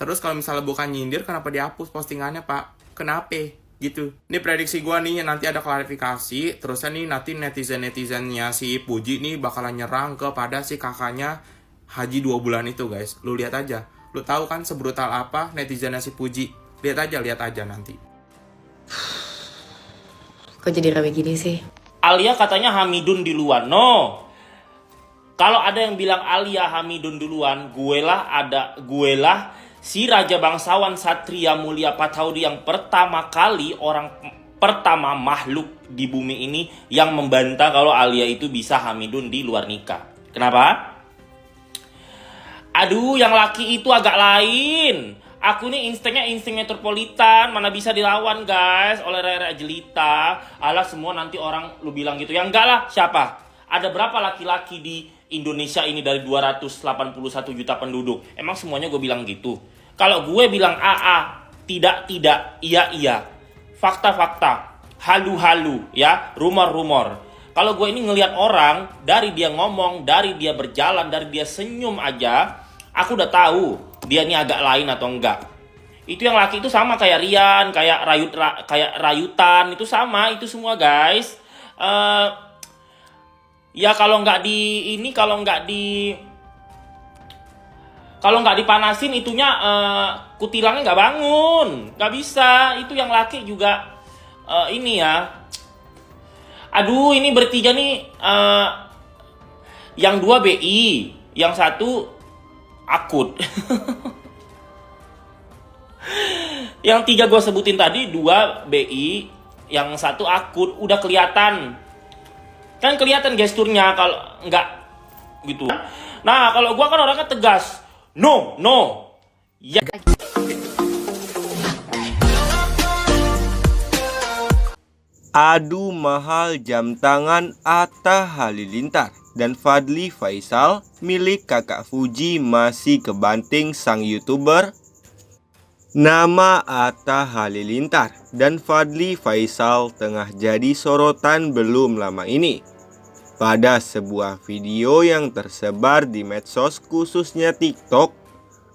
Terus kalau misalnya bukan nyindir, kenapa dihapus postingannya, Pak? Kenapa? Gitu. Ini prediksi gue nih, nanti ada klarifikasi. Terusnya nih, nanti netizen-netizennya si Puji nih bakalan nyerang kepada si kakaknya Haji 2 bulan itu, guys. Lu lihat aja. Lu tahu kan sebrutal apa netizennya si Puji? Lihat aja nanti. Kok jadi rame gini sih? Alia katanya Hamidun duluan. No. Kalau ada yang bilang Alia Hamidun duluan, gue lah si raja bangsawan Satria Mulia Pataudi yang pertama kali, orang pertama makhluk di bumi ini yang membantah kalau Alia itu bisa Hamidun di luar nikah. Kenapa? Aduh, yang laki itu agak lain. Aku nih insting metropolitan, mana bisa dilawan guys oleh Rere Jelita. Alah, semua nanti orang lu bilang gitu. Ya enggak lah, siapa? Ada berapa laki-laki di Indonesia ini dari 281 juta penduduk? Emang semuanya gue bilang gitu? Kalau gue bilang AA, tidak, iya. Fakta, halu-halu, ya, rumor-rumor. Kalau gue ini ngelihat orang, dari dia ngomong, dari dia berjalan, dari dia senyum aja, aku udah tahu dia ini agak lain atau enggak. Itu yang laki itu sama kayak Rian, kayak Rayutan, itu sama, itu semua guys. Ya kalau nggak dipanasin itunya, kutilangnya nggak bangun, nggak bisa. Itu yang laki juga ini ya. Aduh, ini bertiga nih, yang 2 BI, yang 1 akut. Yang 3 gue sebutin tadi, 2 BI, yang 1 akut. Udah kelihatan. Kan kelihatan gesturnya kalau nggak gitu. Nah, kalau gue kan orangnya tegas. No. Ya. Adu mahal jam tangan Atta Halilintar dan Fadly Faisal milik kakak Fuji masih kebanting sang YouTuber. Nama Atta Halilintar dan Fadly Faisal tengah jadi sorotan belum lama ini. Pada sebuah video yang tersebar di medsos khususnya TikTok,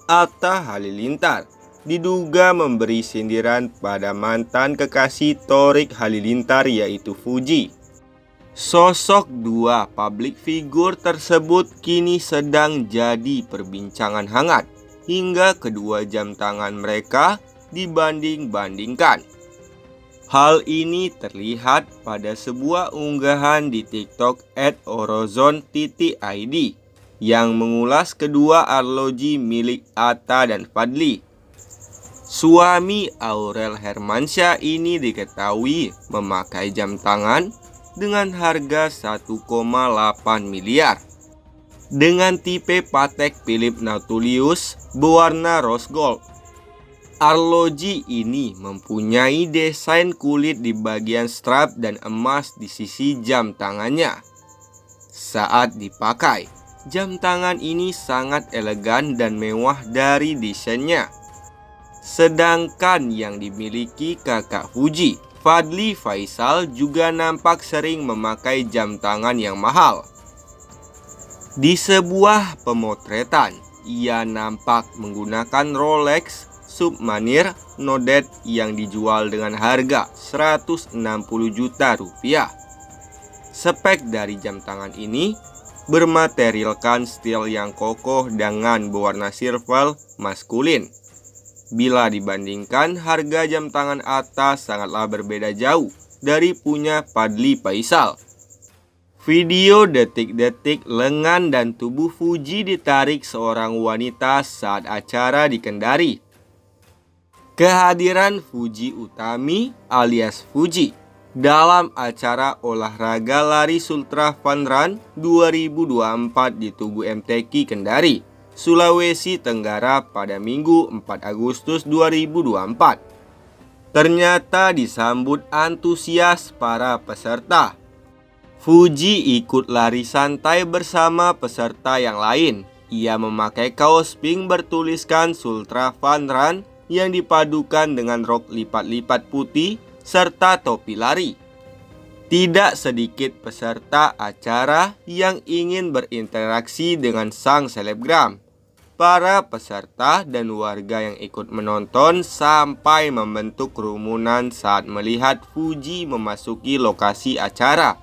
Atta Halilintar diduga memberi sindiran pada mantan kekasih Thorik Halilintar yaitu Fuji. Sosok 2 public figure tersebut kini sedang jadi perbincangan hangat hingga kedua jam tangan mereka dibanding-bandingkan. Hal ini terlihat pada sebuah unggahan di TikTok @orozon_id yang mengulas kedua arloji milik Atta dan Fadly. Suami Aurel Hermansyah ini diketahui memakai jam tangan dengan harga 1,8 miliar dengan tipe Patek Philippe Nautilus berwarna rose gold. Arloji ini mempunyai desain kulit di bagian strap dan emas di sisi jam tangannya. Saat dipakai, jam tangan ini sangat elegan dan mewah dari desainnya. Sedangkan yang dimiliki kakak Fuji, Fadly Faisal, juga nampak sering memakai jam tangan yang mahal. Di sebuah pemotretan, ia nampak menggunakan Rolex Submariner Nodet yang dijual dengan harga 160 juta rupiah. Spek dari jam tangan ini bermaterialkan steel yang kokoh dengan berwarna silver maskulin. Bila dibandingkan, harga jam tangan Atta sangatlah berbeda jauh dari punya Fadly Faisal. Video detik-detik lengan dan tubuh Fuji ditarik seorang wanita saat acara di Kendari. Kehadiran Fuji Utami alias Fuji dalam acara olahraga lari Sultra Fun Run 2024 di Tugu MTQ Kendari, Sulawesi Tenggara pada Minggu 4 Agustus 2024. Ternyata disambut antusias para peserta. Fuji ikut lari santai bersama peserta yang lain. Ia memakai kaos pink bertuliskan Sultra Fun Run yang dipadukan dengan rok lipat-lipat putih serta topi lari. Tidak sedikit peserta acara yang ingin berinteraksi dengan sang selebgram. Para peserta dan warga yang ikut menonton sampai membentuk kerumunan saat melihat Fuji memasuki lokasi acara.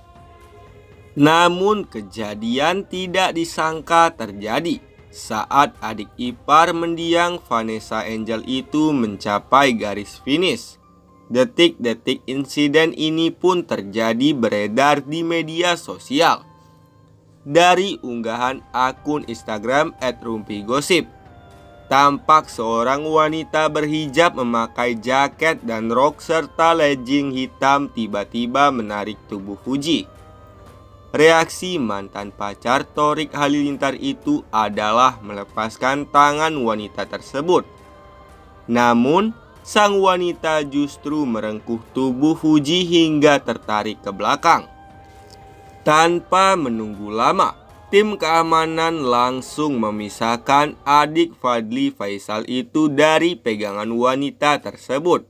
Namun kejadian tidak disangka terjadi saat adik ipar mendiang Vanessa Angel itu mencapai garis finish. Detik-detik insiden ini pun terjadi beredar di media sosial. Dari unggahan akun Instagram @rumpigosip, tampak seorang wanita berhijab memakai jaket dan rok serta legging hitam tiba-tiba menarik tubuh Fuji. Reaksi mantan pacar Thorik Halilintar itu adalah melepaskan tangan wanita tersebut. Namun, sang wanita justru merengkuh tubuh Fuji hingga tertarik ke belakang. Tanpa menunggu lama, tim keamanan langsung memisahkan adik Fadly Faisal itu dari pegangan wanita tersebut.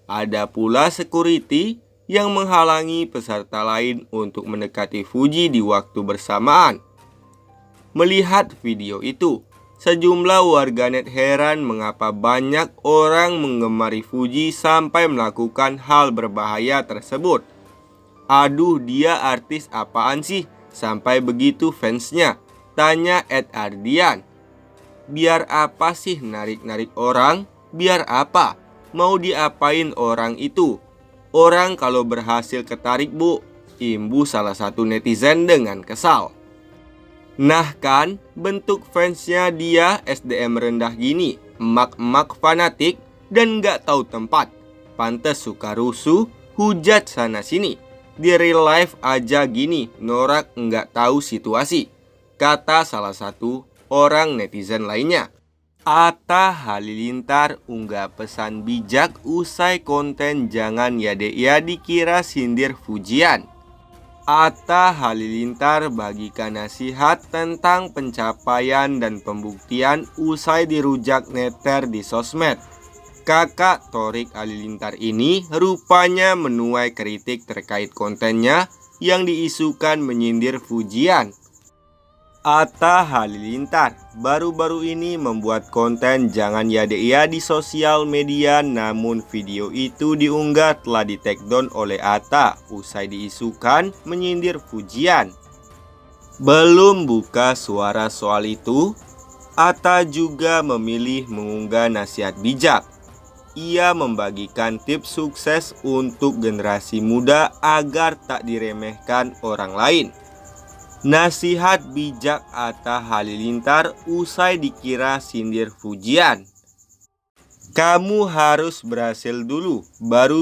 Ada pula security yang menghalangi peserta lain untuk mendekati Fuji di waktu bersamaan. Melihat video itu, sejumlah warganet heran mengapa banyak orang menggemari Fuji sampai melakukan hal berbahaya tersebut. Aduh, dia artis apaan sih sampai begitu fansnya? Tanya @ardian. Biar apa sih narik-narik orang? Biar apa? Mau diapain orang itu? Orang kalau berhasil ketarik bu, imbu salah satu netizen dengan kesal. Nah kan, bentuk fansnya dia SDM rendah gini, emak-emak fanatik dan gak tahu tempat. Pantes suka rusuh, hujat sana sini. Di real life aja gini, norak nggak tahu situasi, kata salah satu orang netizen lainnya. Atta Halilintar unggah pesan bijak usai konten Jangan Ya Dek Ya dikira sindir Fujian. Atta Halilintar bagikan nasihat tentang pencapaian dan pembuktian usai dirujak netter di sosmed. Kakak Thorik Halilintar ini rupanya menuai kritik terkait kontennya yang diisukan menyindir Fujian. Atta Halilintar baru-baru ini membuat konten Jangan Ya Dek Ya di sosial media, namun video itu diunggah telah di-take down oleh Atta usai diisukan menyindir Fujian. Belum buka suara soal itu, Atta juga memilih mengunggah nasihat bijak. Ia membagikan tips sukses untuk generasi muda agar tak diremehkan orang lain. Nasihat bijak Atta Halilintar usai dikira sindir Fujian. Kamu harus berhasil dulu, baru